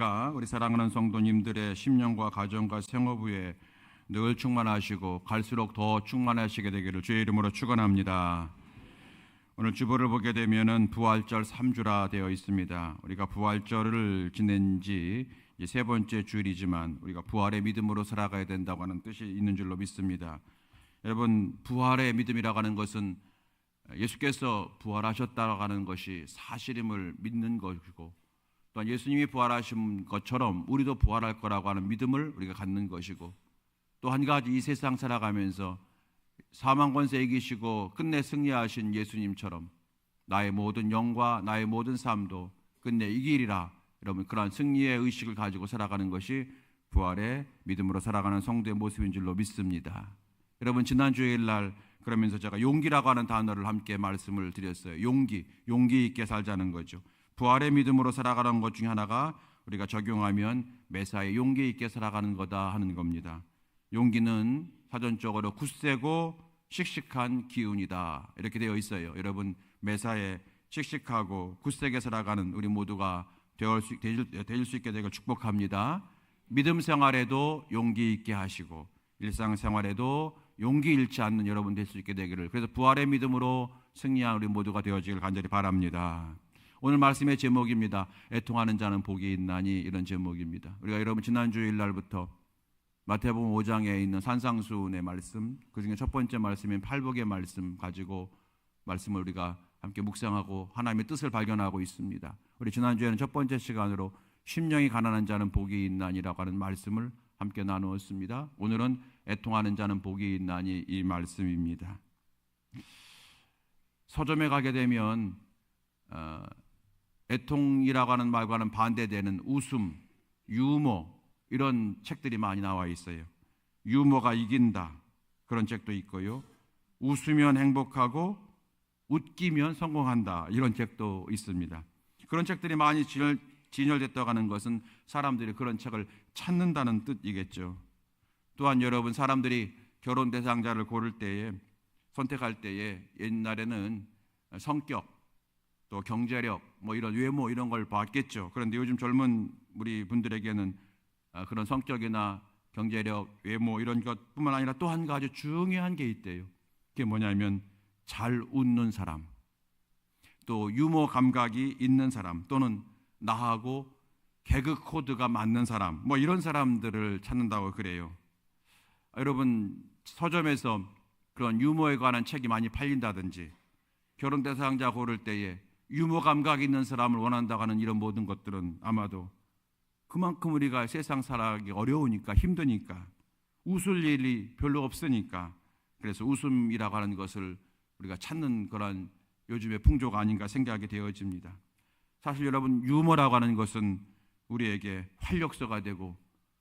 우리 사랑하는 성도님들의 심령과 가정과 생업에 늘 충만하시고 갈수록 더 충만하시게 되기를 주의 이름으로 축원합니다. 오늘 주보를 보게 되면은 부활절 3주라 되어 있습니다. 우리가 부활절을 지낸 지 세 번째 주일이지만 우리가 부활의 믿음으로 살아가야 된다고 하는 뜻이 있는 줄로 믿습니다. 여러분, 부활의 믿음이라고 하는 것은 예수께서 부활하셨다고 하는 것이 사실임을 믿는 것이고, 또한 예수님이 부활하신 것처럼 우리도 부활할 거라고 하는 믿음을 우리가 갖는 것이고, 또 한 가지 이 세상 살아가면서 사망 권세 이기시고 끝내 승리하신 예수님처럼 나의 모든 영과 나의 모든 삶도 끝내 이기리라. 여러분, 그러한 승리의 의식을 가지고 살아가는 것이 부활의 믿음으로 살아가는 성도의 모습인 줄로 믿습니다. 여러분, 지난 주일 날 그러면서 제가 용기라고 하는 단어를 함께 말씀을 드렸어요. 용기 있게 살자는 거죠. 부활의 믿음으로 살아가는 것 중에 하나가 우리가 적용하면 매사에 용기 있게 살아가는 거다 하는 겁니다. 용기는 사전적으로 굳세고 씩씩한 기운이다 이렇게 되어 있어요. 여러분, 매사에 씩씩하고 굳세게 살아가는 우리 모두가 될 수 있게 되길 축복합니다. 믿음 생활에도 용기 있게 하시고 일상생활에도 용기 잃지 않는 여러분 될 수 있게 되기를, 그래서 부활의 믿음으로 승리한 우리 모두가 되어지길 간절히 바랍니다. 오늘 말씀의 제목입니다. 애통하는 자는 복이 있나니, 이런 제목입니다. 우리가 여러분 지난 주일 날부터 마태복음 5장에 있는 산상수훈의 말씀, 그중에 첫 번째 말씀인 팔복의 말씀 가지고 말씀을 우리가 함께 묵상하고 하나님의 뜻을 발견하고 있습니다. 우리 지난주에는 첫 번째 시간으로 심령이 가난한 자는 복이 있나니라고 하는 말씀을 함께 나누었습니다. 오늘은 애통하는 자는 복이 있나니, 이 말씀입니다. 서점에 가게 되면 애통이라고 하는 말과는 반대되는 웃음, 유머, 이런 책들이 많이 나와 있어요. 유머가 이긴다, 그런 책도 있고요. 웃으면 행복하고 웃기면 성공한다, 이런 책도 있습니다. 그런 책들이 많이 진열됐다고 하는 것은 사람들이 그런 책을 찾는다는 뜻이겠죠. 또한 여러분, 사람들이 결혼 대상자를 고를 때에, 선택할 때에 옛날에는 성격, 또 경제력, 이런 외모, 이런 걸 봤겠죠. 그런데 요즘 젊은 우리 분들에게는 그런 성격이나 경제력, 외모 이런 것뿐만 아니라 또 한 가지 중요한 게 있대요. 그게 뭐냐면 잘 웃는 사람, 또 유머 감각이 있는 사람, 또는 나하고 개그 코드가 맞는 사람, 이런 사람들을 찾는다고 그래요. 여러분, 서점에서 그런 유머에 관한 책이 많이 팔린다든지, 결혼 대상자 고를 때에 유머 감각 있는 사람을 원한다고 하는 이런 모든 것들은 아마도 그만큼 우리가 세상 살아가기 어려우니까, 힘드니까, 웃을 일이 별로 없으니까, 그래서 웃음이라고 하는 것을 우리가 찾는 그런 요즘의 풍조가 아닌가 생각이 되어집니다. 사실 여러분, 유머라고 하는 것은 우리에게 활력소가 되고,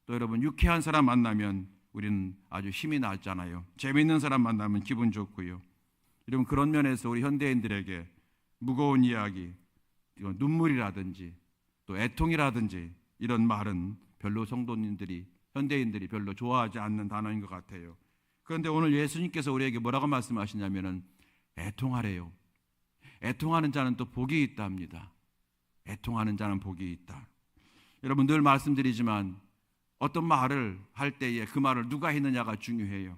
또 여러분, 유쾌한 사람 만나면 우리는 아주 힘이 나잖아요. 재미있는 사람 만나면 기분 좋고요. 여러분, 그런 면에서 우리 현대인들에게 무거운 이야기, 눈물이라든지 또 애통이라든지 이런 말은 별로 성도님들이, 현대인들이 별로 좋아하지 않는 단어인 것 같아요. 그런데 오늘 예수님께서 우리에게 뭐라고 말씀하시냐면은 애통하래요. 애통하는 자는 또 복이 있다 합니다. 애통하는 자는 복이 있다. 여러분, 늘 말씀드리지만 어떤 말을 할 때에 그 말을 누가 했느냐가 중요해요.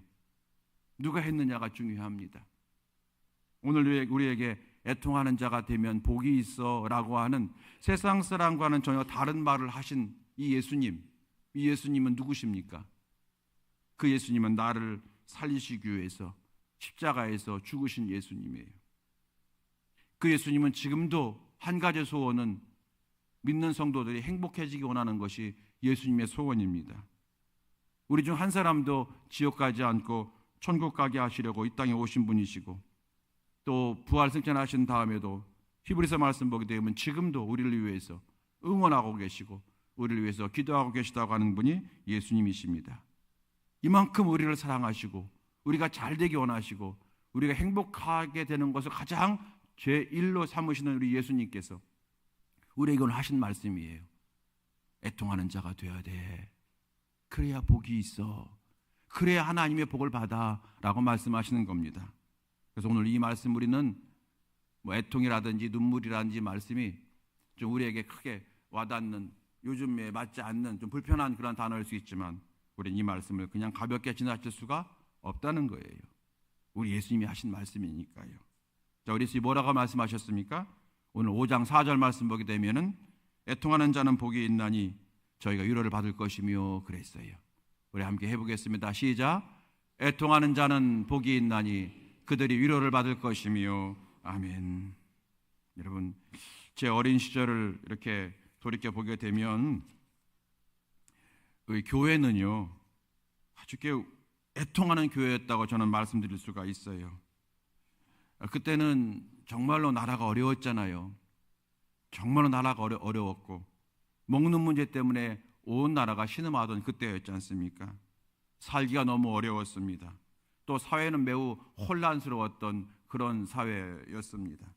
누가 했느냐가 중요합니다. 오늘 우리에게 애통하는 자가 되면 복이 있어 라고 하는 세상 사람과는 전혀 다른 말을 하신 이 예수님은 누구십니까? 그 예수님은 나를 살리시기 위해서 십자가에서 죽으신 예수님이에요. 그 예수님은 지금도 한 가지 소원은 믿는 성도들이 행복해지기 원하는 것이 예수님의 소원입니다. 우리 중 한 사람도 지옥 가지 않고 천국 가게 하시려고 이 땅에 오신 분이시고, 또 부활 승천하신 다음에도 히브리서 말씀 보게 되면 지금도 우리를 위해서 응원하고 계시고 우리를 위해서 기도하고 계시다고 하는 분이 예수님이십니다. 이만큼 우리를 사랑하시고 우리가 잘 되기 원하시고 우리가 행복하게 되는 것을 가장 제1로 삼으시는 우리 예수님께서 우리에게 오늘 하신 말씀이에요. 애통하는 자가 되어야 돼. 그래야 복이 있어. 그래야 하나님의 복을 받아 라고 말씀하시는 겁니다. 그래서 오늘 이 말씀 우리는 애통이라든지 눈물이라든지 말씀이 좀 우리에게 크게 와닿는 요즘에 맞지 않는 좀 불편한 그런 단어일 수 있지만 우리는 이 말씀을 그냥 가볍게 지나칠 수가 없다는 거예요. 우리 예수님이 하신 말씀이니까요. 자, 우리 예수님이 뭐라고 말씀하셨습니까? 오늘 5장 4절 말씀 보게 되면은 애통하는 자는 복이 있나니 저희가 위로를 받을 것이며 그랬어요. 우리 함께 해보겠습니다. 시작. 애통하는 자는 복이 있나니 그들이 위로를 받을 것이며 아멘. 여러분, 제 어린 시절을 이렇게 돌이켜 보게 되면 교회는요 아주 애통하는 교회였다고 저는 말씀드릴 수가 있어요. 그때는 정말로 나라가 어려웠잖아요. 정말로 나라가 어려웠고 먹는 문제 때문에 온 나라가 신음하던 그때였지 않습니까? 살기가 너무 어려웠습니다. 또 사회는 매우 혼란스러웠던 그런 사회였습니다.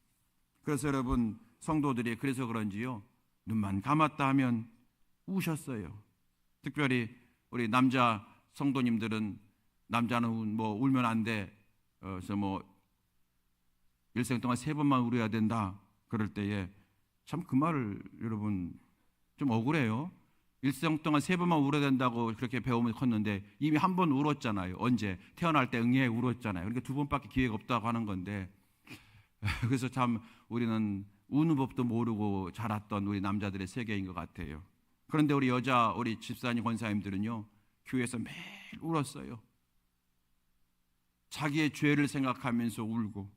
그래서 여러분 성도들이 그래서 그런지요 눈만 감았다 하면 우셨어요. 특별히 우리 남자 성도님들은 남자는 뭐 울면 안 돼. 그래서 뭐 일생 동안 3번만 울어야 된다. 그럴 때에 참 그 말을 여러분 좀 억울해요. 일생 동안 3번만 울어야 된다고 그렇게 배우면 컸는데 이미 한 번 울었잖아요. 언제? 태어날 때 응애 울었잖아요. 그러니까 2번밖에 기회가 없다고 하는 건데 그래서 참 우리는 우는 법도 모르고 자랐던 우리 남자들의 세계인 것 같아요. 그런데 우리 집사님 권사님들은요 교회에서 매일 울었어요. 자기의 죄를 생각하면서 울고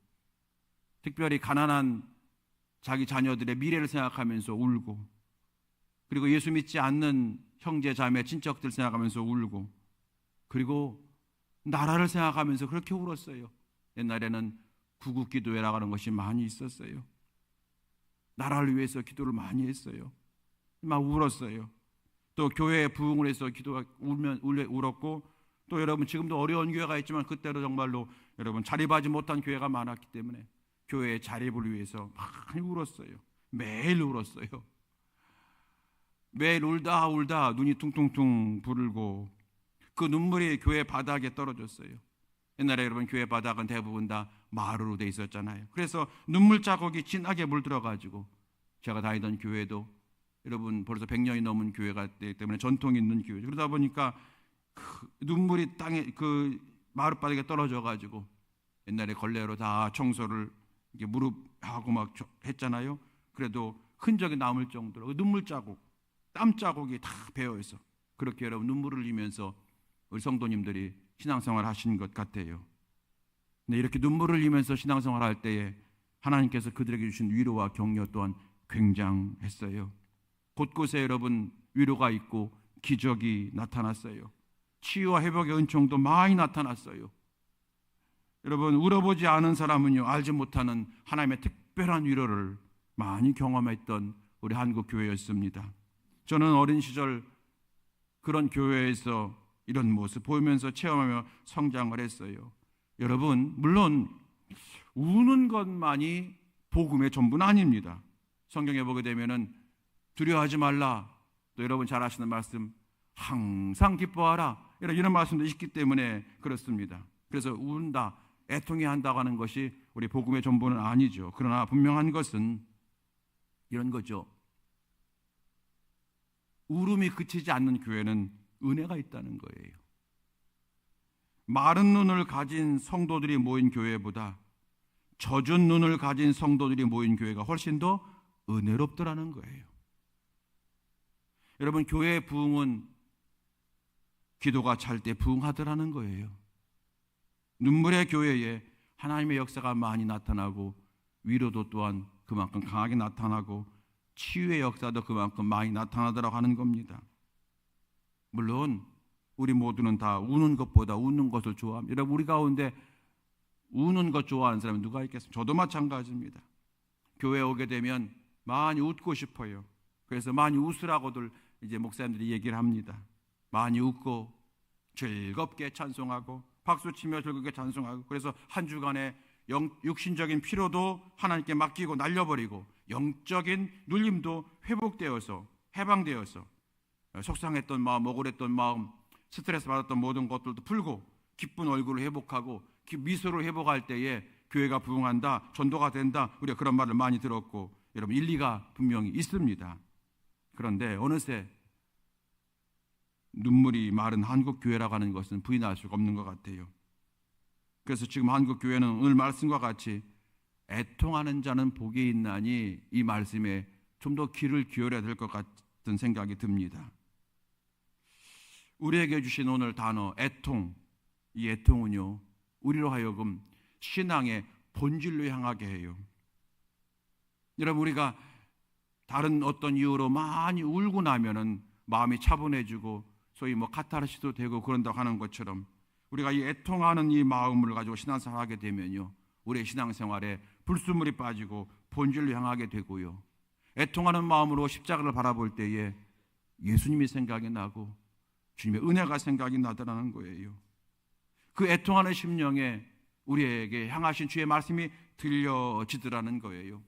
특별히 가난한 자기 자녀들의 미래를 생각하면서 울고 그리고 예수 믿지 않는 형제 자매 친척들 생각하면서 울고 그리고 나라를 생각하면서 그렇게 울었어요. 옛날에는 구국기도회라고 하는 것이 많이 있었어요. 나라를 위해서 기도를 많이 했어요. 막 울었어요. 또 교회에 부흥을 해서 울었고 또 여러분 지금도 어려운 교회가 있지만 그때도 정말로 여러분 자립하지 못한 교회가 많았기 때문에 교회의 자립을 위해서 많이 울었어요. 매일 울었어요. 매일 울다 눈이 퉁퉁퉁 부르고 그 눈물이 교회 바닥에 떨어졌어요. 옛날에 여러분 교회 바닥은 대부분 다 마루로 돼 있었잖아요. 그래서 눈물 자국이 진하게 물들어가지고 제가 다니던 교회도 여러분 벌써 100년이 넘은 교회가 되기 때문에 전통이 있는 교회. 그러다 보니까 그 눈물이 땅에 그 마룻바닥에 떨어져가지고 옛날에 걸레로 다 청소를 이렇게 무릎하고 막 했잖아요. 그래도 흔적이 남을 정도로 눈물 자국, 땀 자국이 다 배어 있어. 그렇게 여러분 눈물을 흘리면서 우리 성도님들이 신앙생활 하신 것 같아요. 근데 이렇게 눈물을 흘리면서 신앙생활 할 때에 하나님께서 그들에게 주신 위로와 격려 또한 굉장했어요. 곳곳에 여러분 위로가 있고 기적이 나타났어요. 치유와 회복의 은총도 많이 나타났어요. 여러분 울어보지 않은 사람은요 알지 못하는 하나님의 특별한 위로를 많이 경험했던 우리 한국 교회였습니다. 저는 어린 시절 그런 교회에서 이런 모습 보면서 체험하며 성장을 했어요. 여러분 물론 우는 것만이 복음의 전부는 아닙니다. 성경에 보게 되면은 두려워하지 말라. 또 여러분 잘 아시는 말씀 항상 기뻐하라. 이런 말씀도 있기 때문에 그렇습니다. 그래서 운다, 애통해야 한다고 하는 것이 우리 복음의 전부는 아니죠. 그러나 분명한 것은 이런 거죠. 울음이 그치지 않는 교회는 은혜가 있다는 거예요. 마른 눈을 가진 성도들이 모인 교회보다 젖은 눈을 가진 성도들이 모인 교회가 훨씬 더 은혜롭더라는 거예요. 여러분 교회의 부흥은 기도가 찰 때 부흥하더라는 거예요. 눈물의 교회에 하나님의 역사가 많이 나타나고 위로도 또한 그만큼 강하게 나타나고 치유의 역사도 그만큼 많이 나타나더라고 하는 겁니다. 물론 우리 모두는 다 우는 것보다 웃는 것을 좋아합니다. 여러분 우리 가운데 우는 것 좋아하는 사람이 누가 있겠습니까? 저도 마찬가지입니다. 교회에 오게 되면 많이 웃고 싶어요. 그래서 많이 웃으라고들 이제 목사님들이 얘기를 합니다. 많이 웃고 즐겁게 찬송하고 박수치며 즐겁게 찬송하고 그래서 한 주간의 육신적인 피로도 하나님께 맡기고 날려버리고 영적인 눌림도 회복되어서 해방되어서 속상했던 마음, 억울했던 마음, 스트레스 받았던 모든 것들도 풀고 기쁜 얼굴을 회복하고 미소를 회복할 때에 교회가 부흥한다, 전도가 된다. 우리가 그런 말을 많이 들었고 여러분 일리가 분명히 있습니다. 그런데 어느새 눈물이 마른 한국교회라고 하는 것은 부인할 수가 없는 것 같아요. 그래서 지금 한국교회는 오늘 말씀과 같이 애통하는 자는 복이 있나니 이 말씀에 좀 더 귀를 기울여야 될 것 같은 생각이 듭니다. 우리에게 주신 오늘 단어 애통, 이 애통은요 우리로 하여금 신앙의 본질로 향하게 해요. 여러분, 우리가 다른 어떤 이유로 많이 울고 나면은 마음이 차분해지고 소위 카타르시도 되고 그런다고 하는 것처럼 우리가 이 애통하는 이 마음을 가지고 신앙생활을 하게 되면요 우리의 신앙생활에 불순물이 빠지고 본질로 향하게 되고요, 애통하는 마음으로 십자가를 바라볼 때에 예수님이 생각이 나고 주님의 은혜가 생각이 나더라는 거예요. 그 애통하는 심령에 우리에게 향하신 주의 말씀이 들려지더라는 거예요.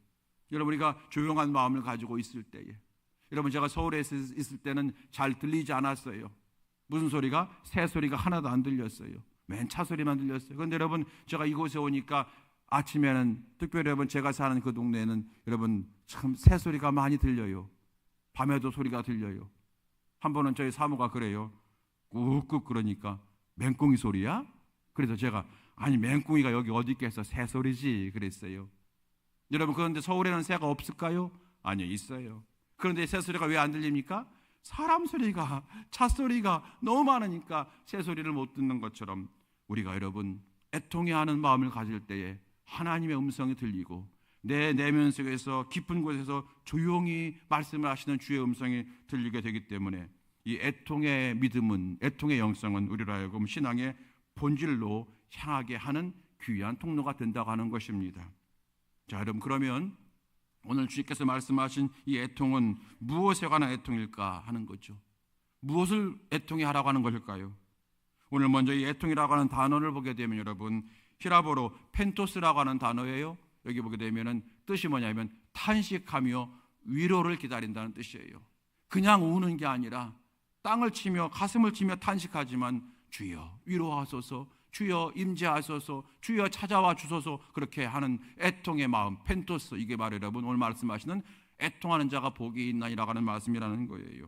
여러분, 우리가 조용한 마음을 가지고 있을 때에, 여러분 제가 서울에 있을 때는 잘 들리지 않았어요. 무슨 소리가? 새 소리가 하나도 안 들렸어요. 맨 차 소리만 들렸어요. 그런데 여러분, 제가 이곳에 오니까 아침에는, 특별히 여러분 제가 사는 그 동네에는 여러분 참 새 소리가 많이 들려요. 밤에도 소리가 들려요. 한 번은 저희 사모가 그래요. 꾹꾹 그러니까 맹꽁이 소리야? 그래서 제가 아니 맹꽁이가 여기 어디 있겠어, 새 소리지 그랬어요. 여러분, 그런데 서울에는 새가 없을까요? 아니요, 있어요. 그런데 새 소리가 왜 안 들립니까? 사람 소리가, 차 소리가 너무 많으니까 새 소리를 못 듣는 것처럼 우리가 여러분 애통해하는 마음을 가질 때에 하나님의 음성이 들리고 내 내면 속에서 깊은 곳에서 조용히 말씀을 하시는 주의 음성이 들리게 되기 때문에 이 애통의 믿음은, 애통의 영성은 우리로 하여금 신앙의 본질로 향하게 하는 귀한 통로가 된다고 하는 것입니다. 자, 여러분, 그러면 오늘 주님께서 말씀하신 이 애통은 무엇에 관한 애통일까 하는 거죠. 무엇을 애통해 하라고 하는 것일까요? 오늘 먼저 이 애통이라고 하는 단어를 보게 되면 여러분, 히라보로 펜토스라고 하는 단어예요. 여기 보게 되면은 뜻이 뭐냐면 탄식하며 위로를 기다린다는 뜻이에요. 그냥 우는 게 아니라 땅을 치며 가슴을 치며 탄식하지만 주여 위로하소서, 주여 임재하소서, 주여 찾아와 주소서, 그렇게 하는 애통의 마음, 펜토스, 이게 바로 여러분 오늘 말씀하시는 애통하는 자가 복이 있나이라고 하는 말씀이라는 거예요.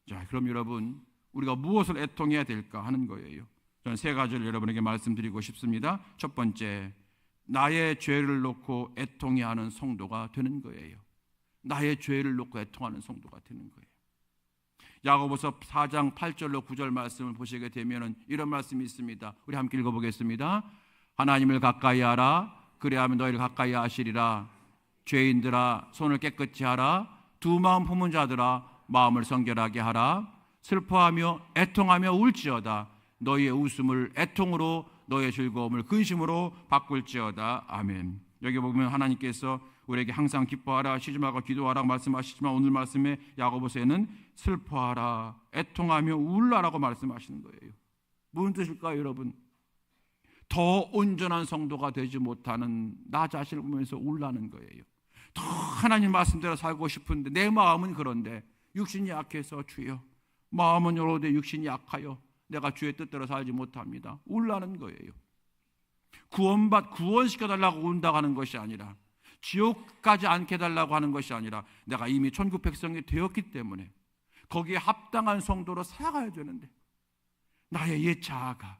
자, 그럼 여러분 우리가 무엇을 애통해야 될까 하는 거예요. 저는 세 가지를 여러분에게 말씀드리고 싶습니다. 첫 번째, 나의 죄를 놓고 애통해하는 성도가 되는 거예요. 나의 죄를 놓고 애통하는 성도가 되는 거예요. 야고보서 4장 8절로 9절 말씀을 보시게 되면 이런 말씀이 있습니다. 우리 함께 읽어보겠습니다. 하나님을 가까이 하라, 그리하면 너희를 가까이 하시리라. 죄인들아 손을 깨끗이 하라. 두 마음 품은 자들아 마음을 성결하게 하라. 슬퍼하며 애통하며 울지어다. 너희의 웃음을 애통으로, 너희의 즐거움을 근심으로 바꿀지어다. 아멘. 여기 보면 하나님께서 우리에게 항상 기뻐하라, 시즘하고 기도하라 말씀하시지만 오늘 말씀에 야고보서에는 슬퍼하라, 애통하며 울라라고 말씀하시는 거예요. 무슨 뜻일까요, 여러분? 더 온전한 성도가 되지 못하는 나 자신을 보면서 울라는 거예요. 더 하나님 말씀대로 살고 싶은데 내 마음은 그런데 육신이 약해서 주여, 마음은 여로되 육신이 약하여 내가 주의 뜻대로 살지 못합니다. 울라는 거예요. 구원시켜달라고 운다고 하는 것이 아니라, 지옥까지 않게 해달라고 하는 것이 아니라, 내가 이미 천국 백성이 되었기 때문에 거기에 합당한 성도로 살아가야 되는데 나의 옛 자아가,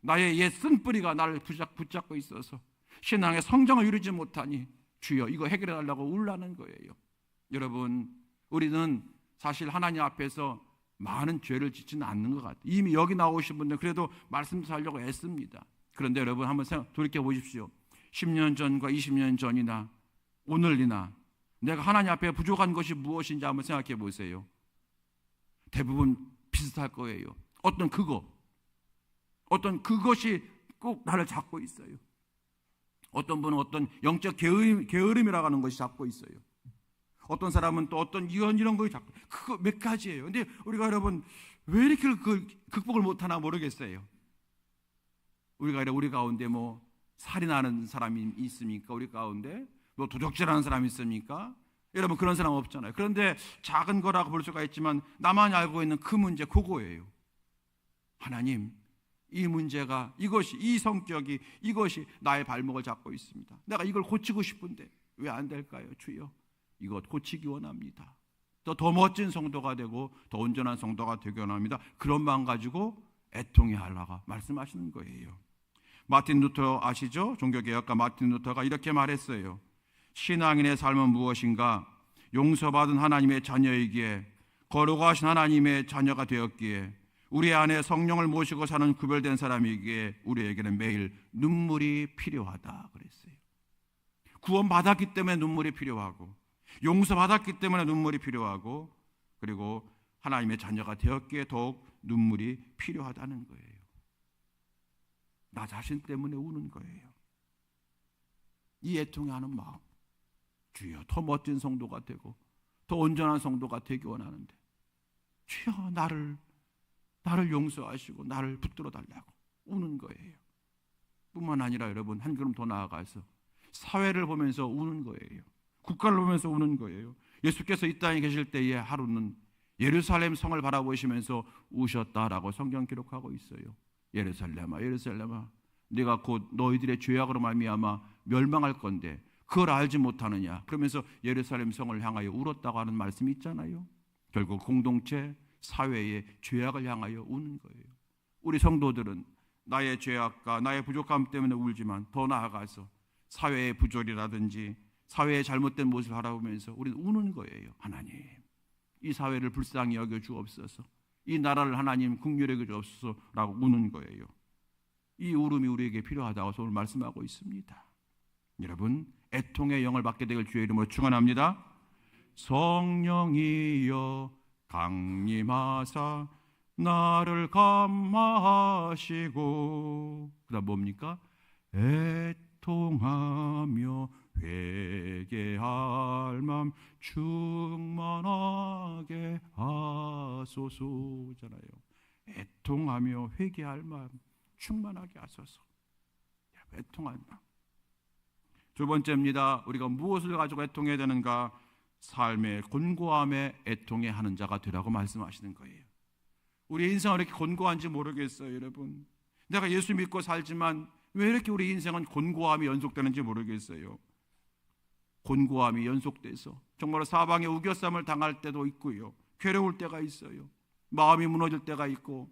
나의 옛 쓴뿌리가 나를 붙잡고 있어서 신앙의 성장을 이루지 못하니 주여 이거 해결해달라고 울라는 거예요. 여러분, 우리는 사실 하나님 앞에서 많은 죄를 짓지는 않는 것 같아요. 이미 여기 나오신 분들 그래도 말씀 살려고 애씁니다. 그런데 여러분 한번 돌이켜 보십시오. 10년 전과 20년 전이나 오늘이나 내가 하나님 앞에 부족한 것이 무엇인지 한번 생각해 보세요. 대부분 비슷할 거예요. 어떤 그것이 꼭 나를 잡고 있어요. 어떤 분은 어떤 영적 게으름이라고 하는 것이 잡고 있어요. 어떤 사람은 또 어떤 이런 거 잡고, 그거 몇 가지예요. 근데 우리가 여러분 왜 이렇게 극복을 못하나 모르겠어요. 우리 가운데 살인하는 사람이 있습니까? 우리 가운데 도적질하는 사람이 있습니까? 여러분 그런 사람 없잖아요. 그런데 작은 거라고 볼 수가 있지만 나만이 알고 있는 그 문제 그거예요. 하나님, 이 문제가, 이 성격이, 이것이 나의 발목을 잡고 있습니다. 내가 이걸 고치고 싶은데 왜 안 될까요? 주여, 이것 고치기 원합니다. 더 멋진 성도가 되고 더 온전한 성도가 되기 원합니다. 그런 마음 가지고 애통해 하라고 말씀하시는 거예요. 마틴 루터 아시죠? 종교개혁가 마틴 루터가 이렇게 말했어요. 신앙인의 삶은 무엇인가? 용서받은 하나님의 자녀이기에, 거룩하신 하나님의 자녀가 되었기에, 우리 안에 성령을 모시고 사는 구별된 사람이기에 우리에게는 매일 눈물이 필요하다 그랬어요. 구원받았기 때문에 눈물이 필요하고, 용서받았기 때문에 눈물이 필요하고, 그리고 하나님의 자녀가 되었기에 더욱 눈물이 필요하다는 거예요. 나 자신 때문에 우는 거예요. 이 애통해하는 마음, 주여 더 멋진 성도가 되고 더 온전한 성도가 되기 원하는데 주여 나를 용서하시고 나를 붙들어 달라고 우는 거예요. 뿐만 아니라 여러분, 한 걸음 더 나아가서 사회를 보면서 우는 거예요. 국가를 보면서 우는 거예요. 예수께서 이 땅에 계실 때에 하루는 예루살렘 성을 바라보시면서 우셨다라고 성경 기록하고 있어요. 예루살렘아 예루살렘아, 네가 곧 너희들의 죄악으로 말미암아 멸망할 건데 그걸 알지 못하느냐. 그러면서 예루살렘 성을 향하여 울었다고 하는 말씀이 있잖아요. 결국 공동체, 사회의 죄악을 향하여 우는 거예요. 우리 성도들은 나의 죄악과 나의 부족함 때문에 울지만 더 나아가서 사회의 부조리라든지 사회의 잘못된 모습을 바라보면서 우리는 우는 거예요. 하나님, 이 사회를 불쌍히 여겨 주옵소서, 이 나라를 하나님 긍휼히 여겨 주옵소서라고 우는 거예요. 이 울음이 우리에게 필요하다고 오늘 말씀하고 있습니다. 여러분, 애통의 영을 받게 되길 주의 이름으로 축원합니다. 성령이여 강림하사 나를 감화하시고, 그다음 뭡니까? 애통하며 회개할 맘 충만하게 하소서잖아요. 애통하며 회개할 맘 충만하게 하소서. 애통할 맘. 두 번째입니다. 우리가 무엇을 가지고 애통해야 되는가? 삶의 곤고함에 애통해 하는 자가 되라고 말씀하시는 거예요. 우리 인생은 이렇게 곤고한지 모르겠어요, 여러분. 내가 예수 믿고 살지만 왜 이렇게 우리 인생은 곤고함이 연속되는지 모르겠어요. 곤고함이 연속돼서 정말 사방에 우겨쌈을 당할 때도 있고요, 괴로울 때가 있어요. 마음이 무너질 때가 있고,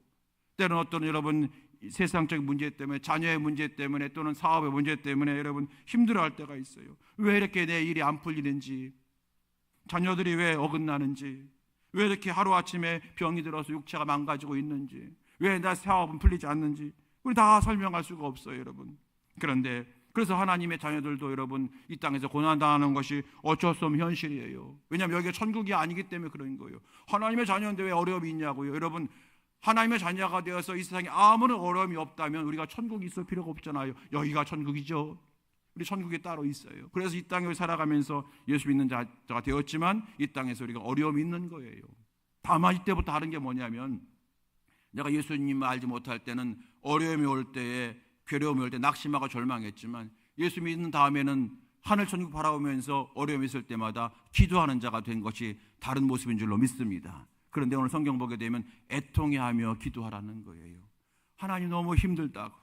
때는 어떤 여러분 세상적인 문제 때문에, 자녀의 문제 때문에, 또는 사업의 문제 때문에 여러분 힘들어할 때가 있어요. 왜 이렇게 내 일이 안 풀리는지, 자녀들이 왜 어긋나는지, 왜 이렇게 하루아침에 병이 들어서 육체가 망가지고 있는지, 왜 나 사업은 풀리지 않는지 우리 다 설명할 수가 없어요, 여러분. 그런데 그래서 하나님의 자녀들도 여러분 이 땅에서 고난당하는 것이 어쩔 수 없는 현실이에요. 왜냐하면 여기가 천국이 아니기 때문에 그런 거예요. 하나님의 자녀인데 왜 어려움이 있냐고요. 여러분, 하나님의 자녀가 되어서 이 세상에 아무런 어려움이 없다면 우리가 천국이 있을 필요가 없잖아요. 여기가 천국이죠. 우리 천국이 따로 있어요. 그래서 이 땅에 살아가면서 예수 믿는 자가 되었지만 이 땅에서 우리가 어려움이 있는 거예요. 다만 이때부터 다른 게 뭐냐면, 내가 예수님을 알지 못할 때는 어려움이 올 때에, 괴로움이 올 때 낙심하고 절망했지만 예수 믿는 다음에는 하늘 천국 바라보면서 어려움이 있을 때마다 기도하는 자가 된 것이 다른 모습인 줄로 믿습니다. 그런데 오늘 성경 보게 되면 애통해하며 기도하라는 거예요. 하나님 너무 힘들다고,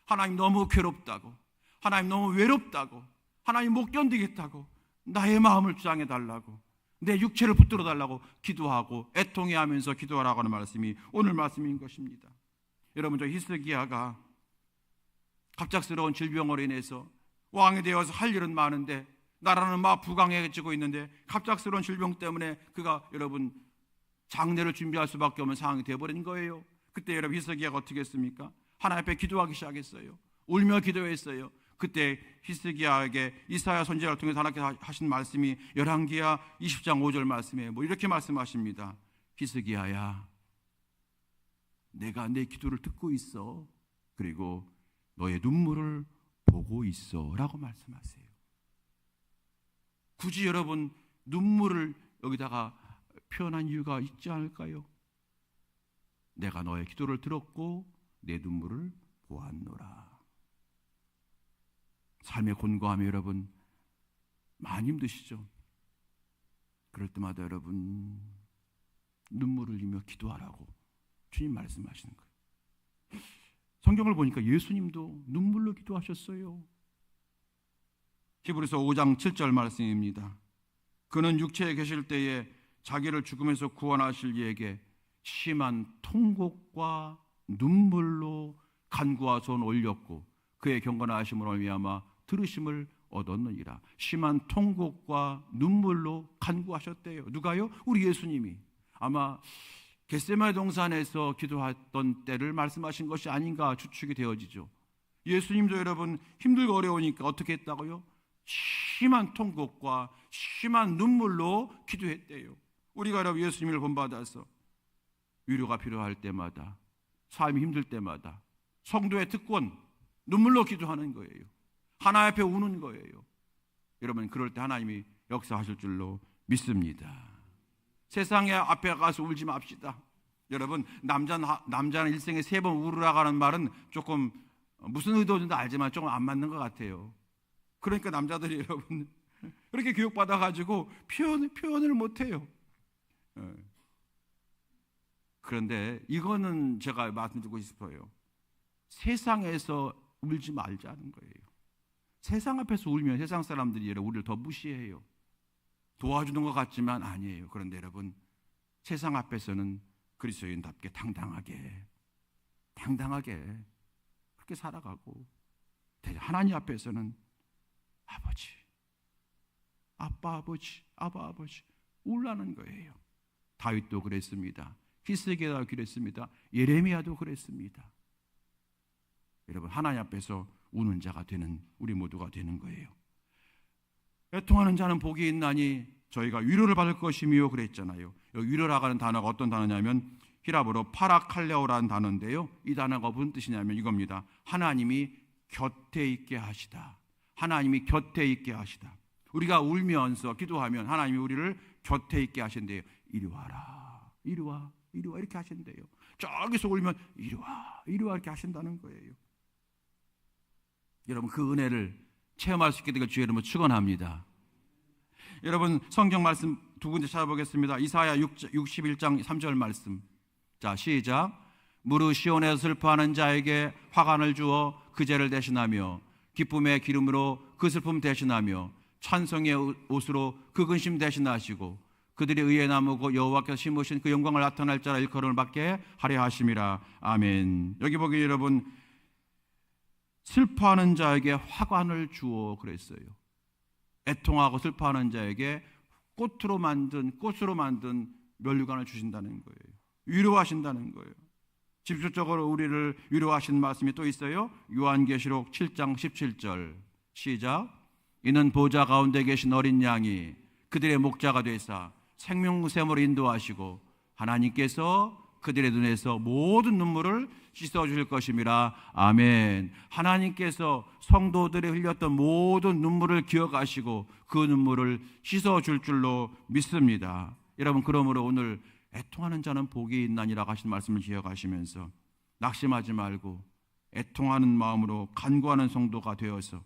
하나님 너무 괴롭다고, 하나님 너무 외롭다고, 하나님 못 견디겠다고 나의 마음을 주장해 달라고, 내 육체를 붙들어 달라고 기도하고 애통해하면서 기도하라고 하는 말씀이 오늘 말씀인 것입니다. 여러분, 저 히스기야가 갑작스러운 질병으로 인해서 왕이 되어서 할 일은 많은데 나라는 막 부강해지고 있는데 갑작스러운 질병 때문에 그가 여러분 장례를 준비할 수밖에 없는 상황이 되어버린 거예요. 그때 여러분 히스기야가 어떻게 했습니까? 하나님 앞에 기도하기 시작했어요. 울며 기도했어요. 그때 히스기야에게 이사야 선지자를 통해서 하나님께서 하신 말씀이 열왕기야 20장 5절 말씀에 이렇게 말씀하십니다. 히스기야야, 내가 내 기도를 듣고 있어. 그리고 너의 눈물을 보고 있어 라고 말씀하세요. 굳이 여러분 눈물을 여기다가 표현한 이유가 있지 않을까요? 내가 너의 기도를 들었고 내 눈물을 보았노라. 삶의 곤고함이 여러분 많이 힘드시죠? 그럴 때마다 여러분 눈물을 흘리며 기도하라고 주님 말씀하시는 거예요. 성경을 보니까 예수님도 눈물로 기도하셨어요. 히브리서 5장 7절 말씀입니다. 그는 육체에 계실 때에 자기를 죽음에서 구원하실 이에게 심한 통곡과 눈물로 간구와 손 올렸고 그의 경건하심으로 말미암아 들으심을 얻었느니라. 심한 통곡과 눈물로 간구하셨대요. 누가요? 우리 예수님이. 아마 겟세마네 동산에서 기도했던 때를 말씀하신 것이 아닌가 추측이 되어지죠. 예수님도 여러분 힘들고 어려우니까 어떻게 했다고요? 심한 통곡과 심한 눈물로 기도했대요. 우리가 여러분 예수님을 본받아서 위로가 필요할 때마다, 삶이 힘들 때마다 성도의 특권, 눈물로 기도하는 거예요. 하나님 앞에 우는 거예요. 여러분 그럴 때 하나님이 역사하실 줄로 믿습니다. 세상에 앞에 가서 울지 맙시다. 여러분 남자는 일생에 3번 울으라고 하는 말은 조금 무슨 의도인지 알지만 조금 안 맞는 것 같아요. 그러니까 남자들이 여러분 그렇게 교육받아가지고 표현을 못해요. 그런데 이거는 제가 말씀드리고 싶어요. 세상에서 울지 말자는 거예요. 세상 앞에서 울면 세상 사람들이 우리를 더 무시해요. 도와주는 것 같지만 아니에요. 그런데 여러분 세상 앞에서는 그리스도인답게 당당하게 그렇게 살아가고 하나님 앞에서는 아버지, 아빠 아버지 울라는 거예요. 다윗도 그랬습니다. 히스기야도 그랬습니다. 예레미야도 그랬습니다. 여러분 하나님 앞에서 우는 자가 되는 우리 모두가 되는 거예요. 애통하는 자는 복이 있나니 저희가 위로를 받을 것이며 그랬잖아요. 여기 위로라고 하는 단어가 어떤 단어냐면 히랍어로 파라칼레오라는 단어인데요. 이 단어가 무슨 뜻이냐면 이겁니다. 하나님이 곁에 있게 하시다. 하나님이 곁에 있게 하시다. 우리가 울면서 기도하면 하나님이 우리를 곁에 있게 하신대요. 이리 와라, 이리 와 이렇게 하신대요. 저기서 울면 이리 와 이렇게 하신다는 거예요. 여러분 그 은혜를 체험할 수 있게 되길 주의 이름으로 축원합니다. 여러분 성경 말씀 두 군데 찾아보겠습니다. 이사야 61장 3절 말씀. 자 시작. 무릇 시온에서 슬퍼하는 자에게 화관을 주어 그 죄를 대신하며 기쁨의 기름으로 그 슬픔 대신하며 찬송의 옷으로 그 근심 대신하시고 그들이 의에 나무고 여호와께서 심으신 그 영광을 나타낼 자라 일컬음을 받게 하려 하심이라. 아멘. 여기 보기 여러분 슬퍼하는 자에게 화관을 주어 그랬어요. 애통하고 슬퍼하는 자에게 꽃으로 만든 면류관을 주신다는 거예요. 위로하신다는 거예요. 직접적으로 우리를 위로하신 말씀이 또 있어요. 요한계시록 7장 17절 시작. 이는 보좌 가운데 계신 어린 양이 그들의 목자가 되사 생명샘으로 인도하시고 하나님께서 그들의 눈에서 모든 눈물을 씻어주실 것임이라. 아멘. 하나님께서 성도들이 흘렸던 모든 눈물을 기억하시고 그 눈물을 씻어줄 줄로 믿습니다. 여러분 그러므로 오늘 애통하는 자는 복이 있나니라고 하신 말씀을 기억하시면서 낙심하지 말고 애통하는 마음으로 간구하는 성도가 되어서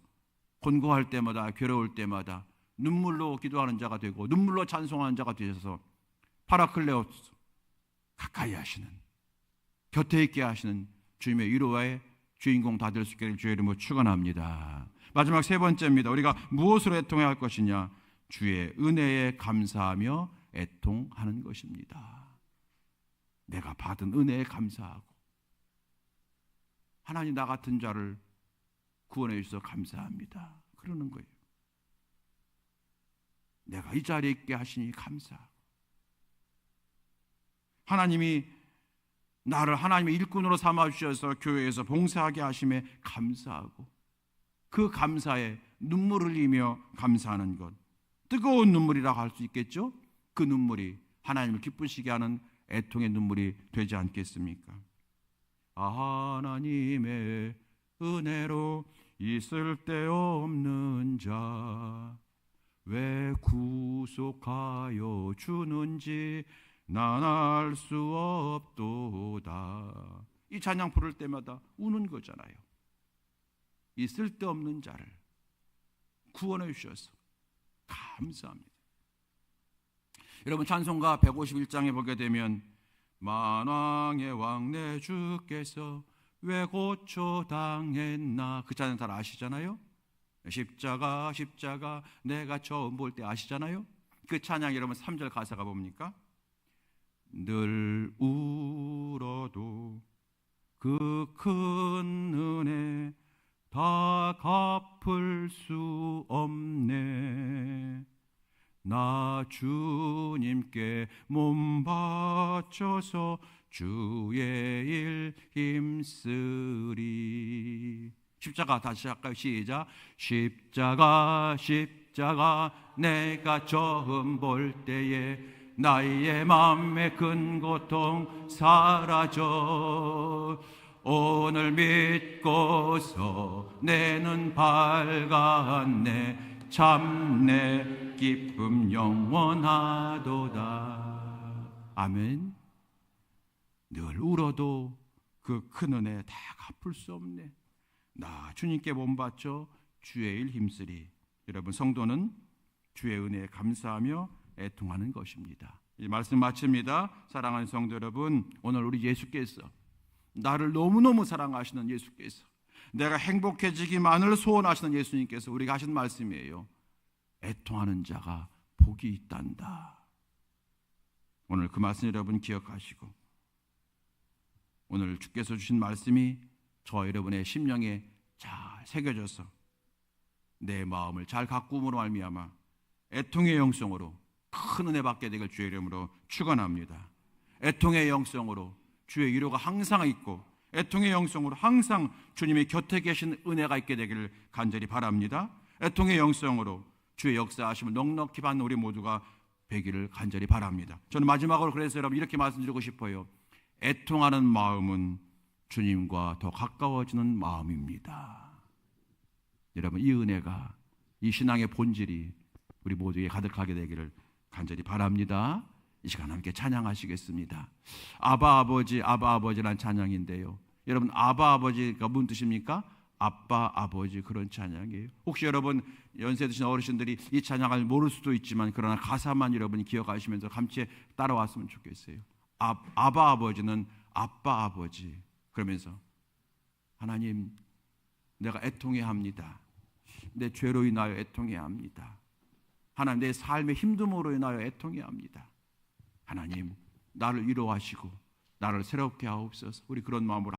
곤고할 때마다 괴로울 때마다 눈물로 기도하는 자가 되고 눈물로 찬송하는 자가 되셔서 파라클레오스 가까이 하시는 곁에 있게 하시는 주님의 위로와의 주인공 다 될 수 있기를 주의 이름으로 축원합니다. 마지막 세 번째입니다. 우리가 무엇으로 애통해야 할 것이냐? 주의 은혜에 감사하며 애통하는 것입니다. 내가 받은 은혜에 감사하고 하나님 나 같은 자를 구원해 주셔서 감사합니다. 그러는 거예요. 내가 이 자리에 있게 하시니 감사하고 하나님이 나를 하나님의 일꾼으로 삼아주셔서 교회에서 봉사하게 하심에 감사하고 그 감사에 눈물을 흘리며 감사하는 것, 뜨거운 눈물이라고 할 수 있겠죠. 그 눈물이 하나님을 기쁘시게 하는 애통의 눈물이 되지 않겠습니까? 하나님의 은혜로 있을 데 없는 자 왜 구속하여 주는지 난 알 수 없도다. 이 찬양 부를 때마다 우는 거잖아요. 이 쓸데없는 자를 구원해 주셔서 감사합니다. 여러분 찬송가 151장에 보게 되면 만왕의 왕 내 주께서 왜 고초 당했나 그 찬양 잘 아시잖아요. 십자가 내가 처음 볼 때 아시잖아요. 그 찬양 여러분 3절 가사가 뭡니까? 늘 울어도 그 큰 은혜 다 갚을 수 없네. 나 주님께 몸 바쳐서 주의 일 힘쓰리. 십자가 다시 할까요? 시작. 십자가 십자가 내가 처음 볼 때에 나의 맘의 큰 고통 사라져. 오늘 믿고서 내 눈 밝았네. 참 내 기쁨 영원하도다. 아멘. 늘 울어도 그 큰 은혜 다 갚을 수 없네. 나 주님께 몸 바쳐 주의 일 힘쓰리. 여러분, 성도는 주의 은혜에 감사하며 애통하는 것입니다. 이 말씀 마칩니다. 사랑하는 성도 여러분, 오늘 우리 예수께서, 나를 너무너무 사랑하시는 예수께서, 내가 행복해지기만을 소원하시는 예수님께서 우리가 하신 말씀이에요. 애통하는 자가 복이 있단다. 오늘 그 말씀 여러분 기억하시고, 오늘 주께서 주신 말씀이 저와 여러분의 심령에 잘 새겨져서 내 마음을 잘 가꾸음으로 말미암아 애통의 영성으로 큰 은혜 받게 되길 주의 이름으로 축원합니다. 애통의 영성으로 주의 위로가 항상 있고, 애통의 영성으로 항상 주님의 곁에 계신 은혜가 있게 되기를 간절히 바랍니다. 애통의 영성으로 주의 역사하심을 넉넉히 받는 우리 모두가 되기를 간절히 바랍니다. 저는 마지막으로 그래서 여러분 이렇게 말씀드리고 싶어요. 애통하는 마음은 주님과 더 가까워지는 마음입니다. 여러분, 이 은혜가, 이 신앙의 본질이 우리 모두에게 가득하게 되기를 간절히 바랍니다. 이 시간 함께 찬양하시겠습니다. 아바 아버지, 아바 아버지란 찬양인데요, 여러분, 아바 아버지가 무슨 뜻입니까? 아빠 아버지, 그런 찬양이에요. 혹시 여러분 연세 드신 어르신들이 이 찬양을 모를 수도 있지만, 그러나 가사만 여러분이 기억하시면서 같이 따라왔으면 좋겠어요. 아바 아버지는 아빠 아버지, 그러면서 하나님, 내가 애통해야 합니다. 내 죄로 인하여 애통해야 합니다. 하나님, 내 삶의 힘듦으로 인하여 애통해야 합니다. 하나님, 나를 위로하시고 나를 새롭게 하옵소서. 우리 그런 마음으로